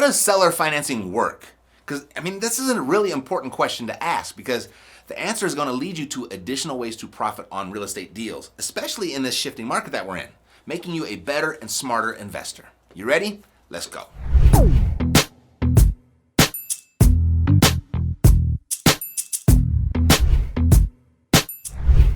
how does seller financing work? Because, this is a really important question to ask because the answer is going to lead you to additional ways to profit on real estate deals, especially in this shifting market that we're in, making you a better and smarter investor. You ready? Let's go.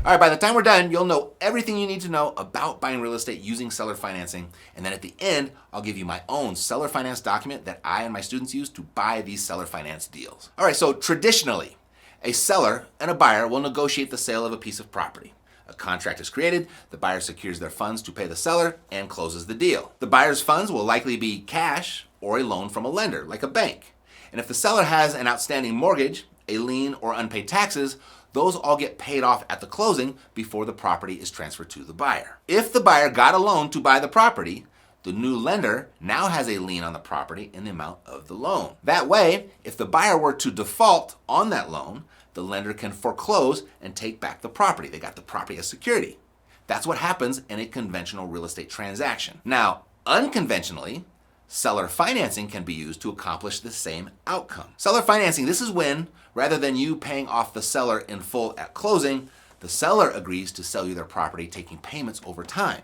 All right, by the time we're done, you'll know everything you need to know about buying real estate using seller financing. And then at the end, I'll give you my own seller finance document that I and my students use to buy these seller finance deals. All right, so traditionally, a seller and a buyer will negotiate the sale of a piece of property. A contract is created, the buyer secures their funds to pay the seller and closes the deal. The buyer's funds will likely be cash or a loan from a lender, like a bank. And if the seller has an outstanding mortgage, a lien, or unpaid taxes, those all get paid off at the closing before the property is transferred to the buyer. If the buyer got a loan to buy the property, the new lender now has a lien on the property in the amount of the loan. That way, if the buyer were to default on that loan, the lender can foreclose and take back the property. They got the property as security. That's what happens in a conventional real estate transaction. Now, unconventionally, seller financing can be used to accomplish the same outcome. Seller financing, this is when, rather than you paying off the seller in full at closing, the seller agrees to sell you their property, taking payments over time.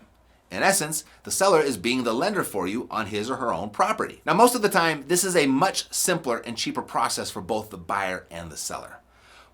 In essence, the seller is being the lender for you on his or her own property. Now, most of the time, this is a much simpler and cheaper process for both the buyer and the seller.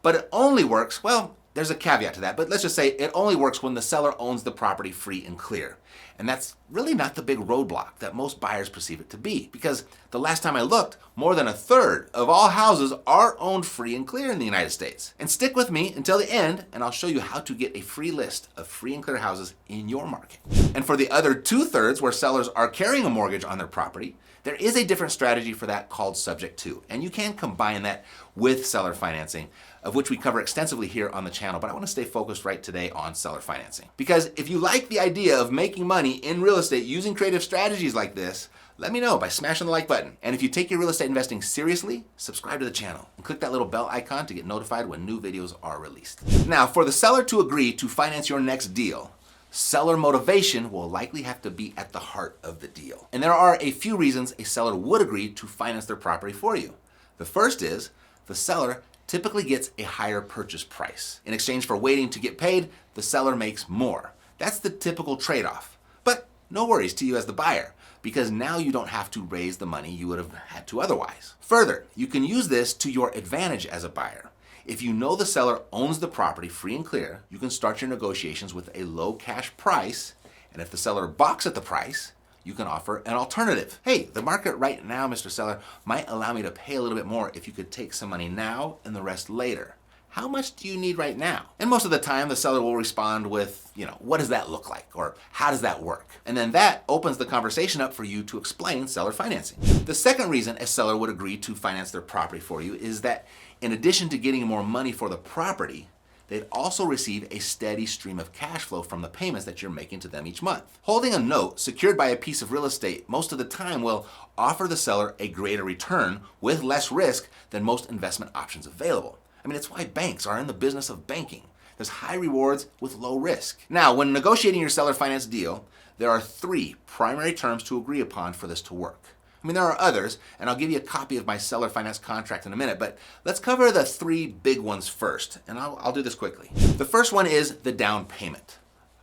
But it only works, well, there's a caveat to that, but let's just say it only works when the seller owns the property free and clear. And that's really not the big roadblock that most buyers perceive it to be, because the last time I looked, more than a third of all houses are owned free and clear in the United States. And stick with me until the end, and I'll show you how to get a free list of free and clear houses in your market. And for the other 2/3 where sellers are carrying a mortgage on their property, there is a different strategy for that called subject to, and you can combine that with seller financing, of which we cover extensively here on the channel, but I want to stay focused right today on seller financing. Because if you like the idea of making money in real estate using creative strategies like this, let me know by smashing the like button. And if you take your real estate investing seriously, subscribe to the channel and click that little bell icon to get notified when new videos are released. Now, for the seller to agree to finance your next deal, seller motivation will likely have to be at the heart of the deal. And there are a few reasons a seller would agree to finance their property for you. The first is the seller typically gets a higher purchase price. In exchange for waiting to get paid, the seller makes more. That's the typical trade-off. But no worries to you as the buyer, because now you don't have to raise the money you would have had to otherwise. Further, you can use this to your advantage as a buyer. If you know the seller owns the property free and clear, you can start your negotiations with a low cash price, and if the seller balks at the price, you can offer an alternative. Hey, the market right now, Mr. Seller, might allow me to pay a little bit more if you could take some money now and the rest later. How much do you need right now? And most of the time, the seller will respond with, what does that look like? Or how does that work? And then that opens the conversation up for you to explain seller financing. The second reason a seller would agree to finance their property for you is that in addition to getting more money for the property, they'd also receive a steady stream of cash flow from the payments that you're making to them each month. Holding a note secured by a piece of real estate most of the time will offer the seller a greater return with less risk than most investment options available. It's why banks are in the business of banking. There's high rewards with low risk. Now, when negotiating your seller finance deal, there are 3 primary terms to agree upon for this to work. There are others, and I'll give you a copy of my seller finance contract in a minute, but let's cover the 3 big ones first, and I'll do this quickly. The first one is the down payment.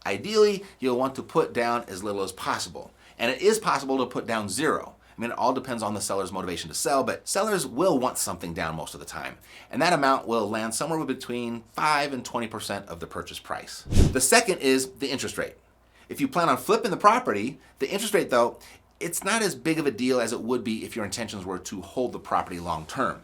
Ideally, you'll want to put down as little as possible, and it is possible to put down 0. It all depends on the seller's motivation to sell, but sellers will want something down most of the time, and that amount will land somewhere between 5 and 20% of the purchase price. The second is the interest rate. If you plan on flipping the property, the interest rate, though, it's not as big of a deal as it would be if your intentions were to hold the property long term.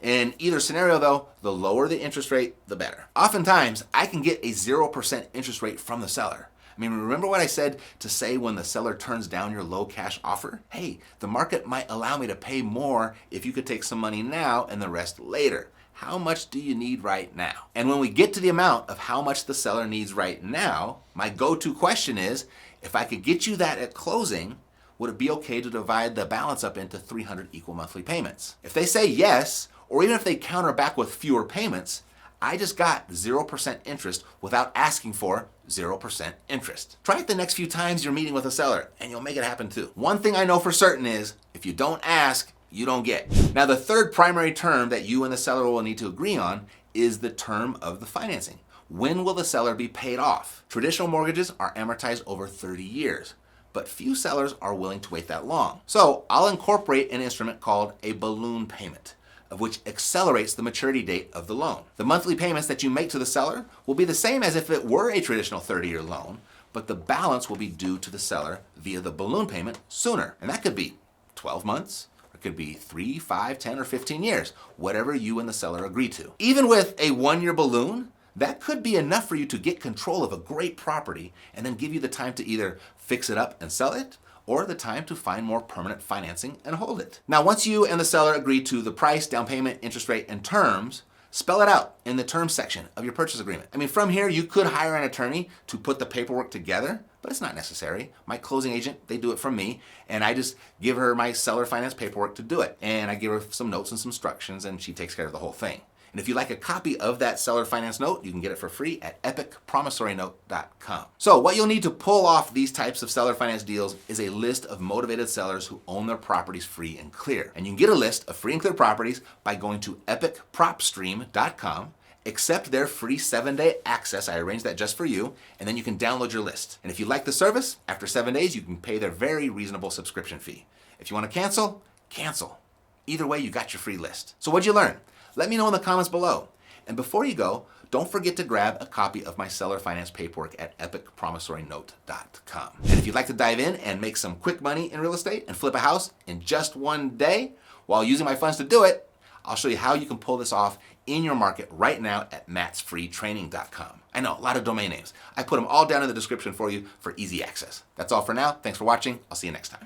In either scenario, though, the lower the interest rate, the better. Oftentimes, I can get a 0% interest rate from the seller. Remember what I said to say when the seller turns down your low cash offer? Hey, the market might allow me to pay more if you could take some money now and the rest later. How much do you need right now? And when we get to the amount of how much the seller needs right now, my go-to question is, if I could get you that at closing, would it be okay to divide the balance up into 300 equal monthly payments? If they say yes, or even if they counter back with fewer payments, I just got 0% interest without asking for 0% interest. Try it the next few times you're meeting with a seller and you'll make it happen too. One thing I know for certain is if you don't ask, you don't get. Now, the third primary term that you and the seller will need to agree on is the term of the financing. When will the seller be paid off? Traditional mortgages are amortized over 30 years, but few sellers are willing to wait that long. So I'll incorporate an instrument called a balloon payment, of which accelerates the maturity date of the loan. The monthly payments that you make to the seller will be the same as if it were a traditional 30-year loan, but the balance will be due to the seller via the balloon payment sooner. And that could be 12 months, it could be 3, 5, 10, or 15 years, whatever you and the seller agree to. Even with a 1-year balloon, that could be enough for you to get control of a great property and then give you the time to either fix it up and sell it, or the time to find more permanent financing and hold it. Now, once you and the seller agree to the price, down payment, interest rate, and terms, spell it out in the terms section of your purchase agreement. I mean, from here, you could hire an attorney to put the paperwork together, but it's not necessary. My closing agent, they do it from me, and I just give her my seller finance paperwork to do it. And I give her some notes and some instructions, and she takes care of the whole thing. And if you'd like a copy of that seller finance note, you can get it for free at epicpromissorynote.com. So what you'll need to pull off these types of seller finance deals is a list of motivated sellers who own their properties free and clear. And you can get a list of free and clear properties by going to epicpropstream.com, accept their free 7-day access. I arranged that just for you, and then you can download your list. And if you like the service, after 7 days, you can pay their very reasonable subscription fee. If you want to cancel, cancel. Either way, you got your free list. So what'd you learn? Let me know in the comments below. And before you go, don't forget to grab a copy of my seller finance paperwork at epicpromissorynote.com. And if you'd like to dive in and make some quick money in real estate and flip a house in just 1 day while using my funds to do it, I'll show you how you can pull this off in your market right now at mattsfreetraining.com. I know, a lot of domain names. I put them all down in the description for you for easy access. That's all for now. Thanks for watching. I'll see you next time.